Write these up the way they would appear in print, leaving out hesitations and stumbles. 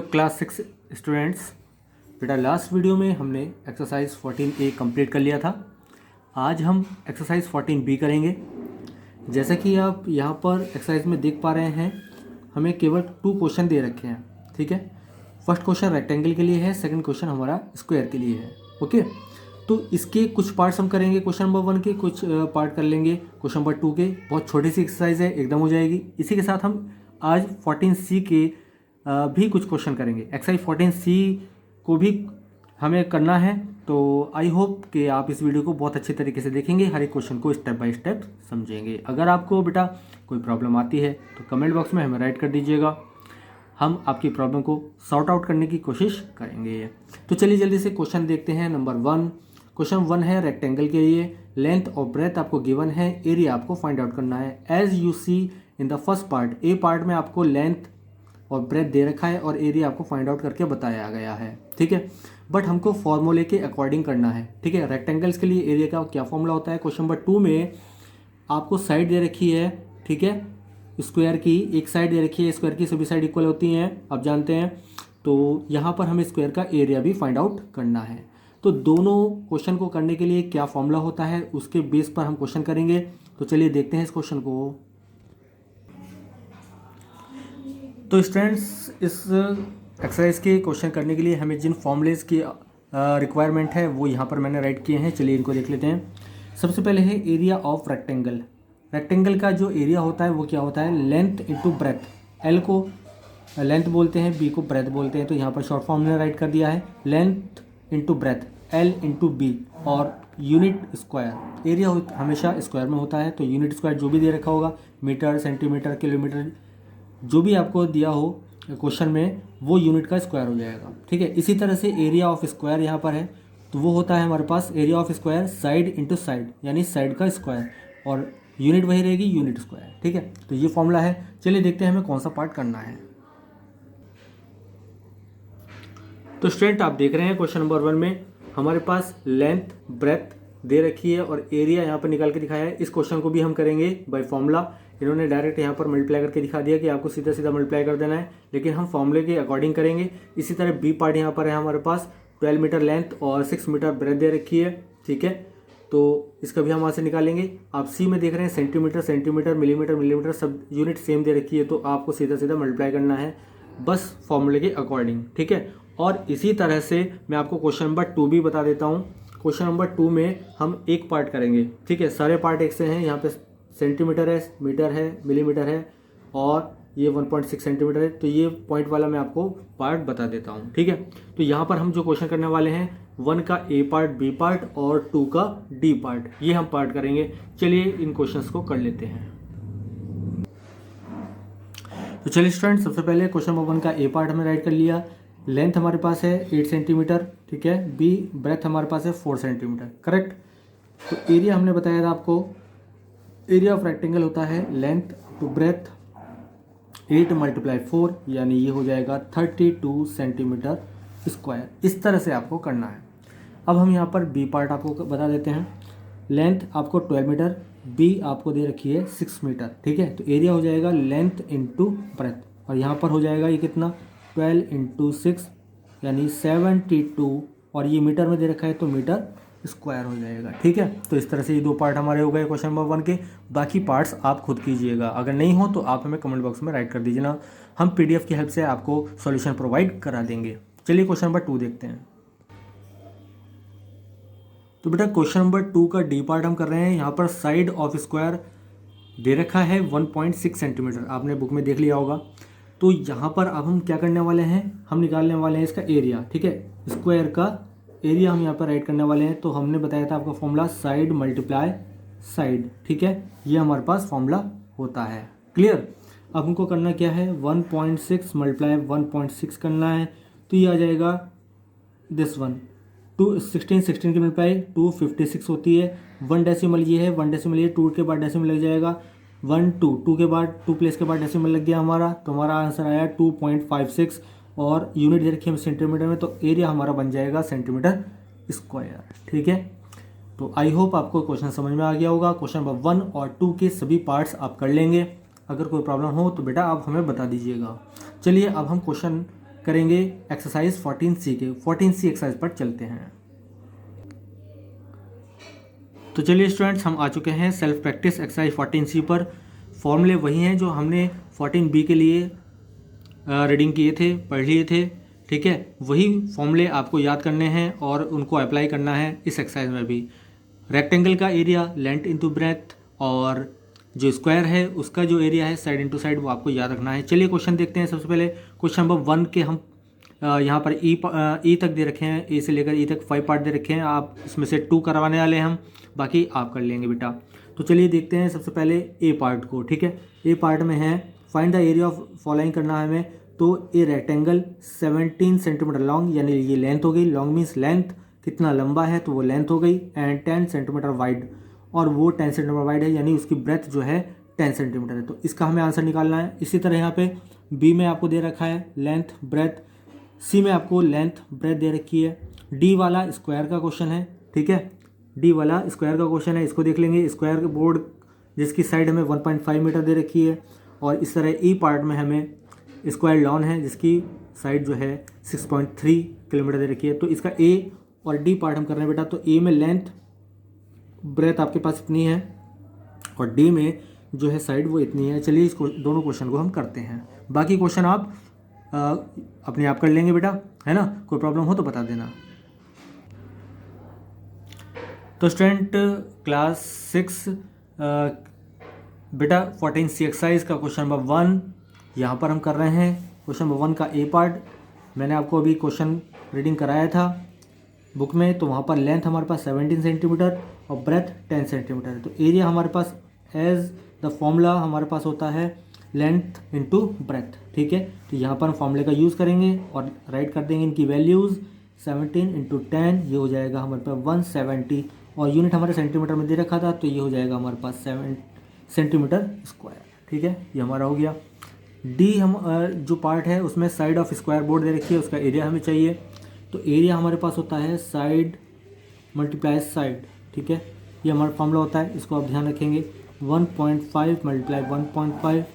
Class 6 students, बेटा last video में हमने एक्सरसाइज 14A कंप्लीट कर लिया था। आज हम एक्सरसाइज 14B करेंगे। जैसा कि आप यहाँ पर एक्सरसाइज में देख पा रहे हैं, हमें केवल 2 क्वेश्चन दे रखे हैं। ठीक है, फर्स्ट क्वेश्चन रेक्टेंगल के लिए है, सेकंड क्वेश्चन हमारा स्क्वायर के लिए है। ओके, तो इसके कुछ पार्ट्स हम करेंगे क्वेश्चन नंबर 1 के, कुछ पार्ट कर लेंगे क्वेश्चन नंबर 2 के। बहुत छोटी सी एक्सरसाइज है, एकदम हो जाएगी। इसी के साथ हम आज 14C के भी कुछ क्वेश्चन करेंगे। एक्सरसाइज 14C को भी हमें करना है, तो आई होप कि आप इस वीडियो को बहुत अच्छे तरीके से देखेंगे, हर एक क्वेश्चन को स्टेप बाय स्टेप समझेंगे। अगर आपको बेटा कोई प्रॉब्लम आती है तो कमेंट बॉक्स में हमें राइट कर दीजिएगा, हम आपकी प्रॉब्लम को सॉर्ट आउट करने की कोशिश करेंगे। तो चलिए जल्दी से क्वेश्चन देखते हैं। नंबर 1, क्वेश्चन 1 है रेक्टेंगल के लिए। लेंथ और ब्रेथ आपको गिवन है, एरिया आपको फाइंड आउट करना है। As you see in the first part, A part में आपको लेंथ और ब्रेथ दे रखा है और एरिया आपको फाइंड आउट करके बताया गया है। ठीक है, बट हमको फॉर्मूले के अकॉर्डिंग करना है। ठीक है, रेक्टेंगल्स के लिए एरिया का क्या फॉर्मूला होता है। क्वेश्चन नंबर 2 में आपको साइड दे रखी है, ठीक है, स्क्वायर की एक साइड दे रखी है, स्क्वायर की सभी साइड इक्वल होती हैं, आप जानते हैं। तो यहाँ पर हमें स्क्वायर का एरिया भी फाइंड आउट करना है। तो दोनों क्वेश्चन को करने के लिए क्या फॉर्मूला होता है, उसके बेस पर हम क्वेश्चन करेंगे। तो चलिए देखते हैं इस क्वेश्चन को। तो स्टूडेंट्स, इस एक्सरसाइज के क्वेश्चन करने के लिए हमें जिन फॉर्मूलेज की रिक्वायरमेंट है वो यहाँ पर मैंने राइट किए हैं। चलिए इनको देख लेते हैं। सबसे पहले है एरिया ऑफ रेक्टेंगल। रेक्टेंगल का जो एरिया होता है वो क्या होता है, लेंथ इंटू ब्रेथ। एल को लेंथ बोलते हैं, बी को ब्रेथ बोलते हैं। तो यहाँ पर शॉर्ट फॉर्म में राइट कर दिया है, length into breadth, L into B, और यूनिट स्क्वायर। एरिया हमेशा स्क्वायर में होता है, तो यूनिट स्क्वायर जो भी दे रखा होगा, मीटर, सेंटीमीटर, किलोमीटर, जो भी आपको दिया हो क्वेश्चन में, वो यूनिट का स्क्वायर हो जाएगा। ठीक है, इसी तरह से एरिया ऑफ स्क्वायर यहाँ पर है, तो वो होता है हमारे पास area of square side into side, यानी साइड का स्क्वायर, और यूनिट वही रहेगी, यूनिट स्क्वायर। ठीक है, तो ये फॉर्मूला है। चलिए देखते हैं हमें कौन सा पार्ट करना है। तो स्टूडेंट, आप देख रहे हैं क्वेश्चन नंबर 1 में हमारे पास लेंथ ब्रेथ दे रखी है और एरिया यहाँ पर निकाल के दिखाया है। इस क्वेश्चन को भी हम करेंगे बाय फॉर्मूला। इन्होंने डायरेक्ट यहाँ पर मल्टीप्लाई करके दिखा दिया कि आपको सीधा सीधा मल्टीप्लाई कर देना है, लेकिन हम फॉर्मूले के अकॉर्डिंग करेंगे। इसी तरह बी पार्ट यहाँ पर है हमारे पास, 12 मीटर लेंथ और 6 मीटर ब्रेथ दे रखी है। ठीक है, तो इसका भी हम वहाँ से निकालेंगे। आप सी में देख रहे हैं सेंटीमीटर सेंटीमीटर, मिलीमीटर मिलीमीटर, सब यूनिट सेम दे रखी है, तो आपको सीधा सीधा मल्टीप्लाई करना है बस फॉर्मूले के अकॉर्डिंग। ठीक है, और इसी तरह से मैं आपको क्वेश्चन नंबर 2 भी बता देता हूँ। क्वेश्चन नंबर 2 में हम एक पार्ट करेंगे। ठीक है, सारे पार्ट एक से हैं। यहाँ पे सेंटीमीटर है, मीटर है, मिलीमीटर है, और ये 1.6 सेंटीमीटर है। तो ये पॉइंट वाला मैं आपको पार्ट बता देता हूँ। ठीक है, तो यहाँ पर हम जो क्वेश्चन करने वाले हैं, 1 का ए पार्ट, बी पार्ट और 2 का डी पार्ट, ये हम पार्ट करेंगे। चलिए इन क्वेश्चंस को कर लेते हैं। तो चलिए स्टूडेंट, सबसे पहले क्वेश्चन नंबर 1 का ए पार्ट हमने राइट कर लिया। लेंथ हमारे पास है 8 सेंटीमीटर, ठीक है। बी ब्रेथ हमारे पास है 4 सेंटीमीटर, करेक्ट। तो एरिया हमने बताया था आपको, एरिया ऑफ रेक्टेंगल होता है लेंथ टू ब्रेथ 8 × 4, यानी ये हो जाएगा 32 सेंटीमीटर स्क्वायर। इस तरह से आपको करना है। अब हम यहाँ पर बी पार्ट आपको बता देते हैं। लेंथ आपको 12 मीटर, बी आपको दे रखी है 6 मीटर, ठीक है। तो एरिया हो जाएगा लेंथ इंटू ब्रेथ, और यहाँ पर हो जाएगा ये कितना, 12 × 6 यानी 72, और ये मीटर में दे रखा है तो मीटर स्क्वायर हो जाएगा। ठीक है, तो इस तरह से ये 2 पार्ट हमारे हो गए क्वेश्चन नंबर 1 के। बाकी पार्ट्स आप खुद कीजिएगा, अगर नहीं हो तो आप हमें कमेंट बॉक्स में राइट कर दीजिए ना, हम पीडीएफ की हेल्प से आपको सॉल्यूशन प्रोवाइड करा देंगे। चलिए क्वेश्चन नंबर 2 देखते हैं। तो बेटा क्वेश्चन नंबर 2 का डी पार्ट हम कर रहे हैं। यहाँ पर साइड ऑफ स्क्वायर दे रखा है 1.6 सेंटीमीटर, आपने बुक में देख लिया होगा। तो यहाँ पर अब हम क्या करने वाले हैं, हम निकालने वाले हैं इसका एरिया। ठीक है, स्क्वायर का एरिया हम यहाँ पर राइट करने वाले हैं। तो हमने बताया था आपका फॉर्मूला साइड मल्टीप्लाई साइड, ठीक है, ये हमारे पास फॉर्मूला होता है। क्लियर। अब हमको करना क्या है, 1.6 × 1.6 करना है, तो ये आ जाएगा दिस वन, 16 की मल्टीप्लाई 256 होती है। 1 डेसिमल ये है, 1 डेसिमल ये, 2 के बाद डेसिमल लग जाएगा 1 2 के बाद 2 प्लेस के बाद डेसिमल लग गया हमारा, तो हमारा आंसर आया 2.56, और यूनिट दे रखी है सेंटीमीटर में, तो एरिया हमारा बन जाएगा सेंटीमीटर स्क्वायर। ठीक है, तो आई होप आपको क्वेश्चन समझ में आ गया होगा। क्वेश्चन नंबर 1 और 2 के सभी पार्ट्स आप कर लेंगे। अगर कोई प्रॉब्लम हो तो बेटा आप हमें बता दीजिएगा। चलिए अब हम क्वेश्चन करेंगे एक्सरसाइज 14C के। 14C एक्सरसाइज पर चलते हैं। तो चलिए स्टूडेंट्स, हम आ चुके हैं सेल्फ प्रैक्टिस एक्सरसाइज 14C पर। फॉर्मूले वही हैं जो हमने 14B के लिए रीडिंग किए थे, पढ़ लिए थे, ठीक है। वही फॉर्मूले आपको याद करने हैं और उनको अप्लाई करना है इस एक्सरसाइज में भी। रेक्टेंगल का एरिया लेंथ इंटू ब्रेथ, और जो स्क्वायर है उसका जो एरिया है साइड इंटू साइड, वो आपको याद रखना है। चलिए क्वेश्चन देखते हैं। सबसे पहले क्वेश्चन नंबर 1 के हम यहाँ पर ई तक दे रखे हैं, ए से लेकर ई तक 5 पार्ट दे रखे हैं। आप इसमें से 2 करवाने वाले हैं हम, बाकी आप कर लेंगे बेटा। तो चलिए देखते हैं सबसे पहले ए पार्ट को, ठीक है। ए पार्ट में है find the area of following करना है हमें। तो ए रेक्टेंगल 17 सेंटीमीटर लॉन्ग, यानी ये लेंथ हो गई। लॉन्ग मीन्स लेंथ, कितना लंबा है तो वो लेंथ हो गई। एंड 10 सेंटीमीटर वाइड, और वो 10 सेंटीमीटर वाइड है, यानी उसकी ब्रेथ जो है 10 सेंटीमीटर है। तो इसका हमें आंसर निकालना है। इसी तरह यहाँ पे बी में आपको दे रखा है लेंथ ब्रेथ, सी में आपको लेंथ ब्रेथ दे रखी है। डी वाला स्क्वायर का क्वेश्चन है, ठीक है। डी वाला स्क्वायर का क्वेश्चन है, इसको देख लेंगे। स्क्वायर बोर्ड जिसकी साइड हमें 1.5 मीटर दे रखी है, और इस तरह ई पार्ट में हमें स्क्वायर लॉन है जिसकी साइड जो है 6.3 किलोमीटर दे रखी है। तो इसका ए और डी पार्ट हम कर रहे हैं बेटा। तो ए में लेंथ ब्रेथ आपके पास इतनी है, और डी में जो है साइड वो इतनी है। चलिए इसको दोनों क्वेश्चन को हम करते हैं। बाकी क्वेश्चन आप अपने आप कर लेंगे बेटा, है ना। कोई प्रॉब्लम हो तो बता देना। तो स्टूडेंट क्लास 6 बेटा 14C एक्सरसाइज का क्वेश्चन नंबर 1 यहाँ पर हम कर रहे हैं। क्वेश्चन नंबर 1 का ए पार्ट मैंने आपको अभी क्वेश्चन रीडिंग कराया था बुक में। तो वहाँ पर लेंथ हमारे पास 17 सेंटीमीटर और ब्रेथ 10 सेंटीमीटर है। तो एरिया हमारे पास एज द फॉर्मूला हमारे पास होता है लेंथ इंटू ब्रेथ, ठीक है। तो यहाँ पर हम फॉर्मूले का यूज़ करेंगे और राइट कर देंगे इनकी वैल्यूज़। 17 इंटू 10 ये हो जाएगा हमारे पास 170, और यूनिट हमारे सेंटीमीटर में दे रखा था, तो ये हो जाएगा हमारे पास 7 सेंटीमीटर स्क्वायर, ठीक है। ये हमारा हो गया। डी हम जो पार्ट है उसमें साइड ऑफ स्क्वायर बोर्ड दे रखी है, उसका एरिया हमें चाहिए। तो एरिया हमारे पास होता है साइड मल्टीप्लाई साइड, ठीक है। ये हमारा फॉर्मूला होता है, इसको आप ध्यान रखेंगे। 1.5 मल्टीप्लाई 1.5,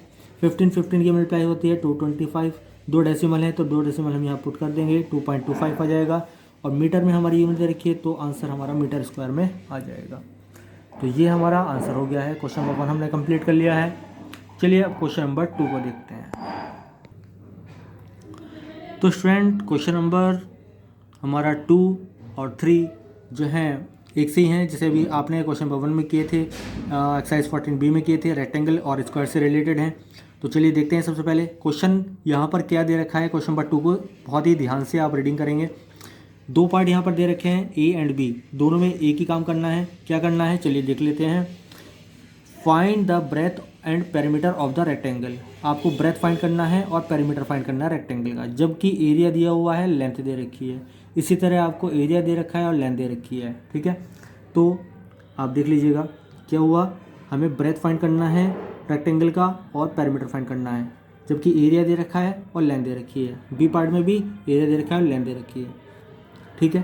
15 की मल्टीप्लाई होती है 225। 2 डेसिमल है तो 2 डेसिमल हम यहाँ पुट कर देंगे, 2.25 आ जाएगा। और मीटर में हमारी यूनिट दे रखी है, तो आंसर हमारा मीटर स्क्वायर में आ जाएगा। तो ये हमारा आंसर हो गया है। क्वेश्चन नंबर 1 हमने कंप्लीट कर लिया है। चलिए अब क्वेश्चन नंबर 2 को देखते हैं। तो स्टूडेंट क्वेश्चन नंबर हमारा 2 और 3 जो हैं एक से ही हैं, जैसे अभी आपने क्वेश्चन नंबर 1 में किए थे, एक्सरसाइज 14B में किए थे। रेक्टेंगल और स्क्वायर से रिलेटेड हैं। तो चलिए देखते हैं। सबसे पहले क्वेश्चन यहाँ पर क्या दे रखा है। क्वेश्चन नंबर 2 को बहुत ही ध्यान से आप रीडिंग करेंगे। 2 पार्ट यहाँ पर दे रखे हैं, ए एंड बी, दोनों में एक ही काम करना है। क्या करना है चलिए देख लेते हैं। Find the breadth and perimeter of the rectangle. आपको ब्रेथ फाइंड करना है और पेरीमीटर फाइंड करना है रेक्टेंगल का, जबकि एरिया दिया हुआ है, लेंथ दे रखी है। इसी तरह आपको एरिया दे रखा है और लेंथ दे रखी है, ठीक है। तो आप देख लीजिएगा क्या हुआ। हमें ब्रेथ फाइंड करना है रेक्टेंगल का और पेरीमीटर फाइंड करना है, जबकि एरिया दे रखा है और लेंथ दे रखी है। बी पार्ट में भी एरिया दे रखा है और लेंथ दे रखी है, ठीक है।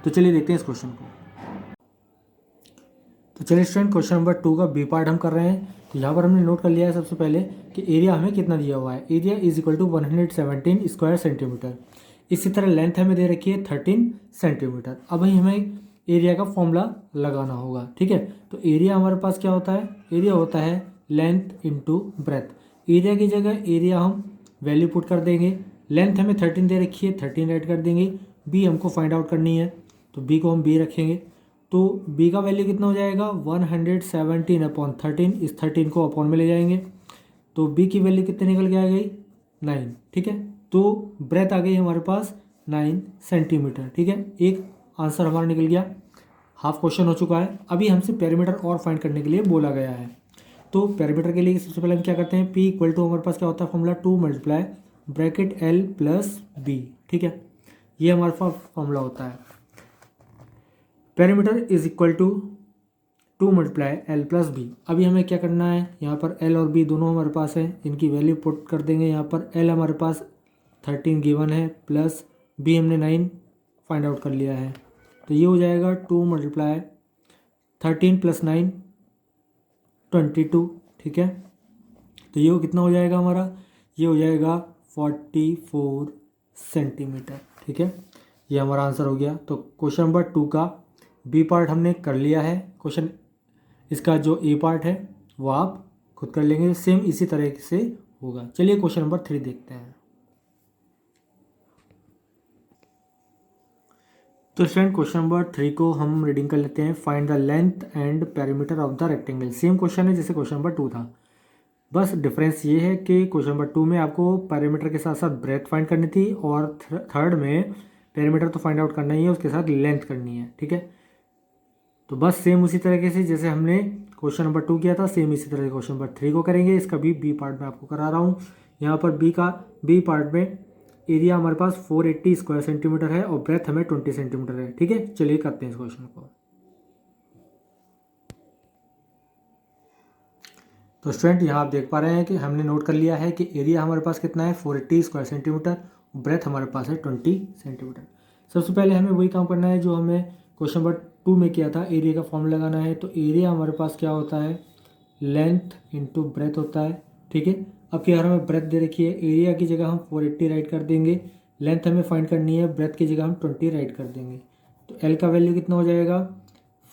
तो चलिए देखते हैं इस क्वेश्चन को। तो चलिए स्टूडेंट क्वेश्चन नंबर 2 का बी पार्ट हम कर रहे हैं। तो यहाँ पर हमने नोट कर लिया है सबसे पहले कि एरिया हमें कितना दिया हुआ है। Area is equal to 117 square centimetre. इसी तरह लेंथ हमें दे रखी है 13 सेंटीमीटर। अब हमें एरिया का फॉर्मूला लगाना होगा, ठीक है। तो एरिया हमारे पास क्या होता है, एरिया होता है लेंथ इंटू ब्रेथ। एरिया की जगह एरिया हम वैल्यू पुट कर देंगे। लेंथ हमें 13 दे रखी है, 13 ऐड कर देंगे। बी हमको फाइंड आउट करनी है, तो बी को हम बी रखेंगे। तो बी का वैल्यू कितना हो जाएगा 117/13। इस 13 को अपॉन में ले जाएंगे, तो बी की वैल्यू कितनी निकल के आ गई 9, ठीक है। तो ब्रेथ आ गई हमारे पास 9 सेंटीमीटर, ठीक है। एक आंसर हमारा निकल गया, हाफ क्वेश्चन हो चुका है। अभी हमसे पेरीमीटर और फाइंड करने के लिए बोला गया है। तो पेरीमीटर के लिए सबसे पहले हम क्या करते हैं, P इक्वल टू हमारे पास क्या होता है formula 2 multiply bracket L plus B, ठीक है। ये हमारे पास फॉर्मूला होता है। Perimeter is equal to 2 multiply L plus B। अभी हमें क्या करना है, यहाँ पर L और B दोनों हमारे पास है, इनकी वैल्यू पुट कर देंगे। यहाँ पर L हमारे पास 13 गिवन है, प्लस B हमने 9 फाइंड आउट कर लिया है। तो ये हो जाएगा 2 मल्टीप्लाई 13 प्लस 9 22, ठीक है। तो ये कितना हो जाएगा हमारा, ये हो जाएगा 44 सेंटीमीटर। ठीक है, ये हमारा आंसर हो गया। तो क्वेश्चन नंबर 2 का बी पार्ट हमने कर लिया है। क्वेश्चन इसका जो ए पार्ट है वो आप खुद कर लेंगे, सेम इसी तरह से होगा। चलिए क्वेश्चन नंबर 3 देखते हैं। तो स्टूडेंट क्वेश्चन नंबर 3 को हम रीडिंग कर लेते हैं। Find the length and perimeter of the rectangle. Same question है जैसे क्वेश्चन नंबर 2 था, बस डिफरेंस ये है कि क्वेश्चन नंबर 2 में आपको पेरीमीटर के साथ साथ ब्रेथ फाइंड करनी थी, और थर्ड में पेरीमीटर तो फाइंड आउट करना ही है, उसके साथ लेंथ करनी है। ठीक है, तो बस सेम उसी तरीके से जैसे हमने क्वेश्चन नंबर 2 किया था, सेम इसी तरह से क्वेश्चन नंबर 3 को करेंगे। इसका बी पार्ट में आपको करा रहा हूँ। यहाँ पर बी पार्ट में एरिया हमारे पास 480 स्क्वायर सेंटीमीटर है और ब्रेथ हमें 20 सेंटीमीटर है। ठीक है, चलिए करते हैं इस क्वेश्चन को। तो स्टूडेंट यहाँ आप देख पा रहे हैं कि हमने नोट कर लिया है कि एरिया हमारे पास कितना है 480 स्क्वायर सेंटीमीटर, ब्रेथ हमारे पास है 20 सेंटीमीटर। सबसे पहले हमें वही काम करना है जो हमें क्वेश्चन नंबर 2 में किया था, एरिया का फॉर्मूला लगाना है। तो एरिया हमारे पास क्या होता है, लेंथ इंटू ब्रेथ होता है। ठीक है, अब क्या हमें ब्रेथ दे रखी है, एरिया की जगह हम 480 राइट कर देंगे, लेंथ हमें फाइंड करनी है, ब्रेथ की जगह हम 20 राइट कर देंगे। तो एल का वैल्यू कितना हो जाएगा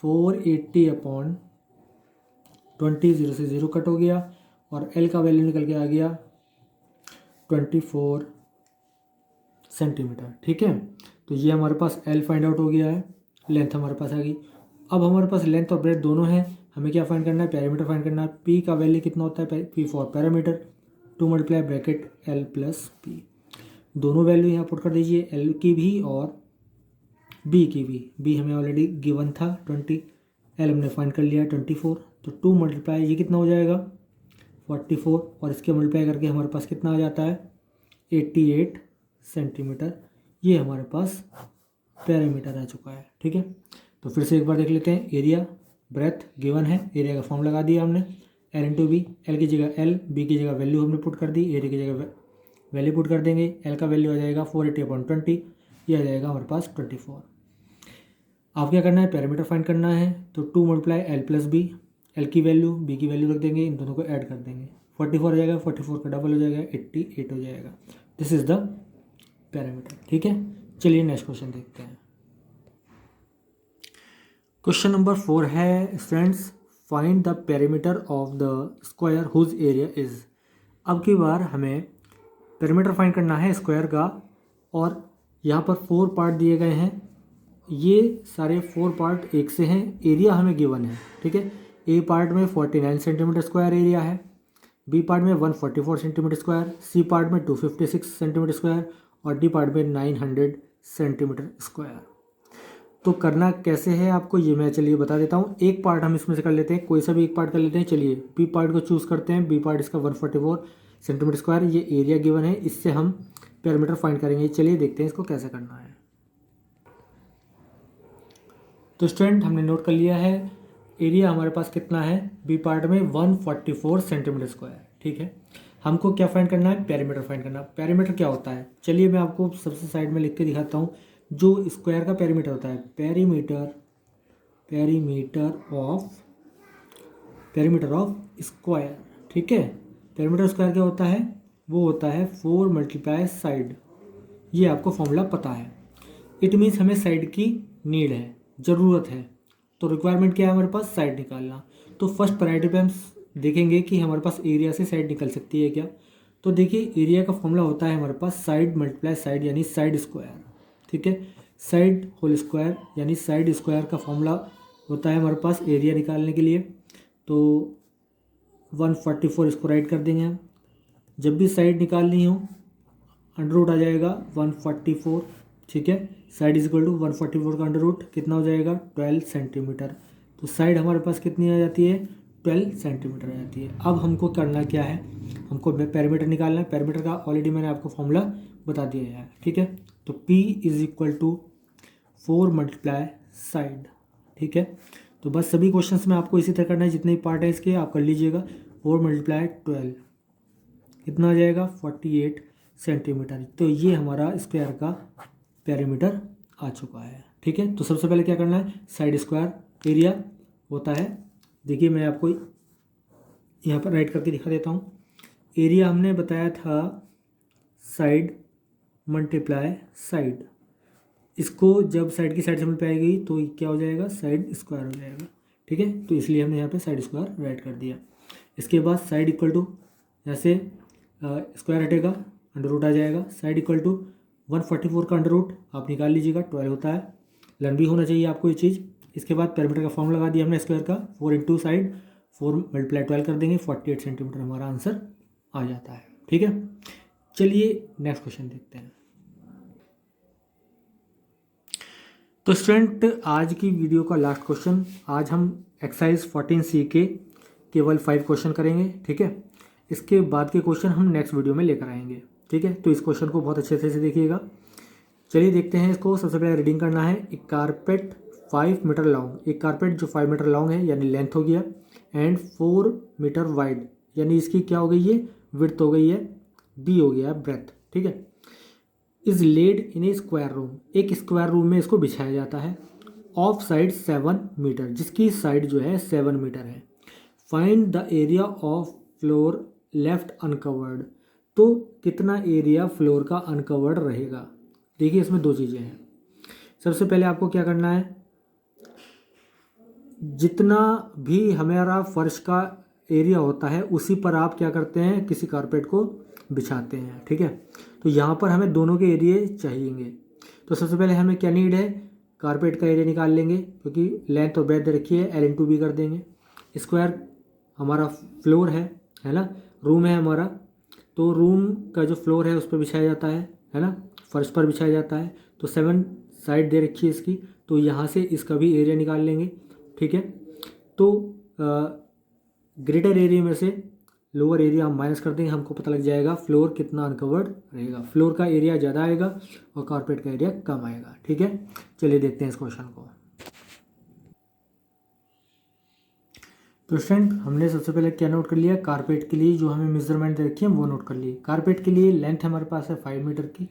480 अपॉन 20, 0 से 0 कट हो गया, और एल का वैल्यू निकल के आ गया 24 सेंटीमीटर। ठीक है, तो ये हमारे पास एल फाइंड आउट हो गया है, लेंथ हमारे पास आ गई। अब हमारे पास लेंथ और ब्रेथ दोनों हैं, हमें क्या फाइंड करना है, पेरीमीटर फाइंड करना है। पी का वैल्यू कितना होता है, P for parameter, 2 multiply bracket L plus P. दोनों वैल्यू यहाँ पुट कर दीजिए, एल की भी और बी की भी। बी हमें ऑलरेडी गिवन था 20, एल हमने फाइंड कर लिया 24। तो 2 मल्टीप्लाई ये कितना हो जाएगा 44, और इसके मल्टीप्लाई करके हमारे पास कितना आ जाता है 88 सेंटीमीटर। ये हमारे पास पैरामीटर आ चुका है। ठीक है, तो फिर से एक बार देख लेते हैं। एरिया ब्रेथ गिवन है, एरिया का फॉर्म लगा दिया हमने, एल इंटू बी, एल की जगह एल, बी की जगह वैल्यू हमने पुट कर दी, एरिया की जगह वैल्यू पुट कर देंगे। एल का वैल्यू आ जाएगा 480/20, ये आ जाएगा हमारे पास 24। आप क्या करना है, पैरामीटर फाइंड करना है। तो 2 multiply L plus B, L की वैल्यू बी की वैल्यू रख देंगे, इन दोनों को ऐड कर देंगे, 44 हो जाएगा, 44 का डबल हो जाएगा 88 हो जाएगा। This is the parameter. ठीक है, चलिए नेक्स्ट क्वेश्चन देखते हैं। क्वेश्चन नंबर 4 है friends, find the perimeter of the square whose area is. अब की बार हमें पेरीमीटर फाइंड करना है स्क्वायर का, और यहाँ पर 4 पार्ट दिए गए हैं, ये सारे 4 पार्ट एक से हैं, एरिया हमें गिवन है। ठीक है, ए पार्ट में 49 सेंटीमीटर स्क्वायर एरिया है, बी पार्ट में 144 सेंटीमीटर स्क्वायर, सी पार्ट में 256 सेंटीमीटर स्क्वायर, और डी पार्ट में 900 सेंटीमीटर स्क्वायर। तो करना कैसे है आपको ये मैं चलिए बता देता हूँ। एक पार्ट हम इसमें से कर लेते हैं, कोई सा भी एक पार्ट कर लेते हैं। चलिए बी पार्ट को चूज़ करते हैं। बी पार्ट इसका 144 सेंटीमीटर स्क्वायर, ये एरिया गिवन है, इससे हम पैरामीटर फाइंड करेंगे। चलिए देखते हैं इसको कैसे करना है। तो स्टूडेंट हमने नोट कर लिया है, एरिया हमारे पास कितना है बी पार्ट में 144 सेंटीमीटर स्क्वायर। ठीक है, हमको क्या फाइंड करना है, पेरीमीटर फाइंड करना है। पेरीमीटर क्या होता है, चलिए मैं आपको सबसे साइड में लिख के दिखाता हूँ। जो स्क्वायर का पेरीमीटर होता है, पेरीमीटर ऑफ स्क्वायर। ठीक है, पेरीमीटर स्क्वायर क्या होता है, वो होता है 4 मल्टीप्लाई साइड। ये आपको फॉर्मूला पता है। इट मीन्स हमें साइड की नीड है, ज़रूरत है। तो रिक्वायरमेंट क्या है हमारे पास, साइड निकालना। तो फर्स्ट प्रायोरिटी पे हम देखेंगे कि हमारे पास एरिया से साइड निकल सकती है क्या। तो देखिए एरिया का फॉर्मूला होता है हमारे पास साइड मल्टीप्लाई साइड यानी साइड स्क्वायर। ठीक है, साइड होल स्क्वायर यानी साइड स्क्वायर का फॉर्मूला होता है हमारे पास एरिया निकालने के लिए। तो 144 इसको राइट कर देंगे हम। जब भी साइड निकालनी हो अंडर रूट आ जाएगा 144। ठीक है, साइड इज इक्वल टू 144 का अंडर रूट कितना हो जाएगा 12 सेंटीमीटर। तो साइड हमारे पास कितनी आ जाती है 12 सेंटीमीटर आ जाती है। अब हमको करना क्या है, हमको पेरीमीटर निकालना है। पेरीमीटर का ऑलरेडी मैंने आपको फॉर्मूला बता दिया है। ठीक है, तो P is equal to 4 multiply side. ठीक है, तो बस सभी क्वेश्चंस में आपको इसी तरह करना है, जितने पार्ट है इसके आप कर लीजिएगा। 4 मल्टीप्लाई 12 कितना आ जाएगा 48 सेंटीमीटर। तो ये हमारा स्क्वायर का पेरीमीटर आ चुका है। ठीक है, तो सबसे पहले क्या करना है, साइड स्क्वायर एरिया होता है, देखिए मैं आपको यहाँ पर राइट करके दिखा देता हूँ। एरिया हमने बताया था साइड मल्टीप्लाई साइड। इसको जब साइड की साइड से मल्टीप्लाई गई तो क्या हो जाएगा, साइड स्क्वायर हो जाएगा। ठीक है, तो इसलिए हमने यहाँ पे साइड स्क्वायर राइट कर दिया। इसके बाद साइड इक्वल टू, जैसे स्क्वायर हटेगा अंडर रूट आ जाएगा। साइड इक्वल टू 144 का अंडर रूट आप निकाल लीजिएगा, 12 होता है। लर्न भी होना चाहिए आपको ये चीज़। इसके बाद पैरामीटर का फॉर्म लगा दिया हमने स्क्वायर का, 4 इंटू साइड 4 मल्टीप्लाई 12 कर देंगे, 48 सेंटीमीटर हमारा आंसर आ जाता है। ठीक है, चलिए नेक्स्ट क्वेश्चन देखते हैं। तो स्टूडेंट आज की वीडियो का लास्ट क्वेश्चन, आज हम एक्सरसाइज 14C के केवल 5 क्वेश्चन करेंगे। ठीक है, इसके बाद के क्वेश्चन हम नेक्स्ट वीडियो में लेकर आएंगे। ठीक है, तो इस क्वेश्चन को बहुत अच्छे से देखिएगा। चलिए देखते हैं इसको। सबसे पहले रीडिंग करना है, एक कारपेट 5 मीटर लॉन्ग, एक कारपेट जो 5 मीटर लॉन्ग है यानी लेंथ हो गया, एंड 4 मीटर वाइड यानी इसकी क्या हो गई है, विड्थ हो गई है, बी हो गया है ब्रेथ। ठीक है, is laid in a square room, एक स्क्वायर रूम में इसको बिछाया जाता है, ऑफ साइड 7 मीटर, जिसकी साइड जो है 7 मीटर है। Find the area of floor left uncovered, तो कितना एरिया फ्लोर का अनकवर्ड रहेगा। देखिए इसमें दो चीज़ें हैं। सबसे पहले आपको क्या करना है, जितना भी हमारा फर्श का एरिया होता है उसी पर आप क्या करते हैं, किसी कारपेट को बिछाते हैं। ठीक है, तो यहाँ पर हमें दोनों के एरिए चाहिएंगे। तो सबसे पहले हमें क्या नीड है, कारपेट का एरिया निकाल लेंगे, क्योंकि लेंथ और ब्रेथ रखी है, L/B कर देंगे। स्क्वायर हमारा फ्लोर है ना, रूम है हमारा, तो रूम का जो फ्लोर है उस पर बिछाया जाता है ना, फर्श पर बिछाया जाता है। तो 7 साइड दे रखी है इसकी, तो यहाँ से इसका भी एरिया निकाल लेंगे। ठीक है, तो ग्रेटर एरिया में से लोअर एरिया हम माइनस कर देंगे, हमको पता लग जाएगा फ्लोर कितना अनकवर्ड रहेगा। फ्लोर का एरिया ज़्यादा आएगा और कारपेट का एरिया कम आएगा। ठीक है, चलिए देखते हैं इस क्वेश्चन को। तो स्टूडेंट हमने सबसे पहले क्या नोट कर लिया, कारपेट के लिए जो हमें मेजरमेंट दे रखी है वो नोट कर लिए। कारपेट के लिए लेंथ हमारे पास है 5 मीटर की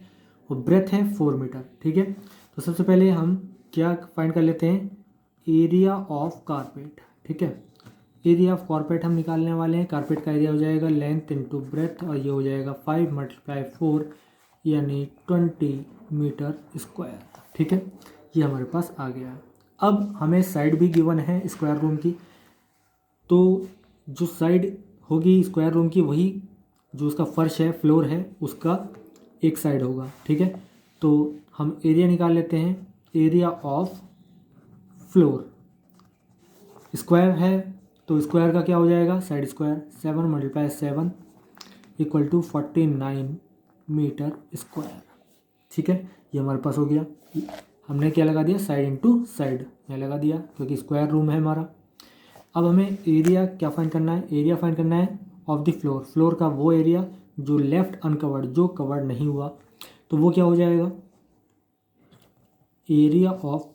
और ब्रेथ है 4 मीटर। ठीक है, तो सबसे पहले हम क्या फाइंड कर लेते हैं, एरिया ऑफ कारपेट। ठीक है, एरिया ऑफ कारपेट हम निकालने वाले हैं। कारपेट का एरिया हो जाएगा लेंथ इंटू ब्रेथ, और ये हो जाएगा 5 मल्टीप्लाई 4 यानी 20 मीटर स्क्वायर। ठीक है, ये हमारे पास आ गया। अब हमें साइड भी गिवन है स्क्वायर रूम की, तो जो साइड होगी स्क्वायर रूम की वही जो उसका फर्श है, फ्लोर है, उसका एक साइड होगा। ठीक है, तो हम एरिया निकाल लेते हैं, एरिया ऑफ फ्लोर, स्क्वायर है तो स्क्वायर का क्या हो जाएगा, side square, 7 multiply 7 equal to 49 metre square. ठीक है, ये हमारे पास हो गया। हमने क्या लगा दिया, साइड इंटू साइड यहाँ लगा दिया, क्योंकि स्क्वायर रूम है हमारा। अब हमें एरिया क्या फाइंड करना है, एरिया फाइंड करना है ऑफ द फ्लोर, फ्लोर का वो एरिया जो लेफ्ट अनकवर्ड, जो कवर्ड नहीं हुआ, तो वो क्या हो जाएगा, area of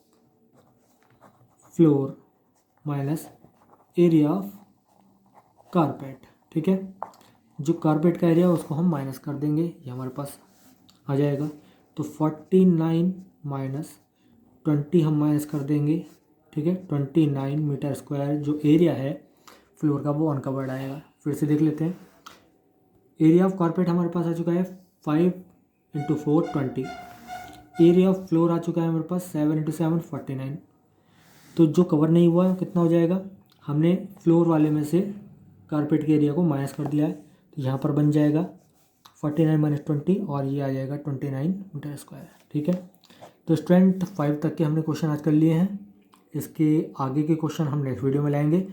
floor minus area of carpet. ठीक है, जो कारपेट का एरिया उसको हम माइनस कर देंगे, ये हमारे पास आ जाएगा। तो 49 माइनस 20 हम माइनस कर देंगे। ठीक है, 29 मीटर स्क्वायर जो एरिया है फ्लोर का वो अनकवर्ड आएगा। फिर से देख लेते हैं, एरिया ऑफ कारपेट हमारे पास आ चुका है 5 इंटू 4 20, एरिया ऑफ फ्लोर आ चुका है हमारे पास 7 इंटू 7 49। तो जो कवर नहीं हुआ है कितना हो जाएगा, हमने फ्लोर वाले में से कारपेट के एरिया को माइनस कर दिया है, तो यहाँ पर बन जाएगा 49 माइनस 20 और ये आ जाएगा 29 मीटर स्क्वायर। ठीक है, तो स्टूडेंट 5 तक के हमने क्वेश्चन आज कर लिए हैं। इसके आगे के क्वेश्चन हम नेक्स्ट वीडियो में लाएंगे।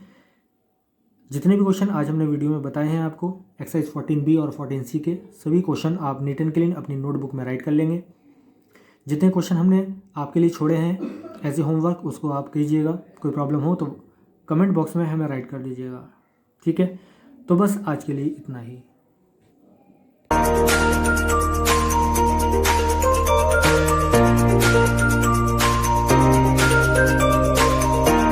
जितने भी क्वेश्चन आज हमने वीडियो में बताए हैं आपको एक्सरसाइज 14B और 14C के, सभी क्वेश्चन आप नीट एंड क्लीन अपनी नोटबुक में राइट कर लेंगे। जितने क्वेश्चन हमने आपके लिए छोड़े हैं एज ए होमवर्क उसको आप कीजिएगा। कोई प्रॉब्लम हो तो कमेंट बॉक्स में हमें राइट कर दीजिएगा। ठीक है, तो बस आज के लिए इतना ही।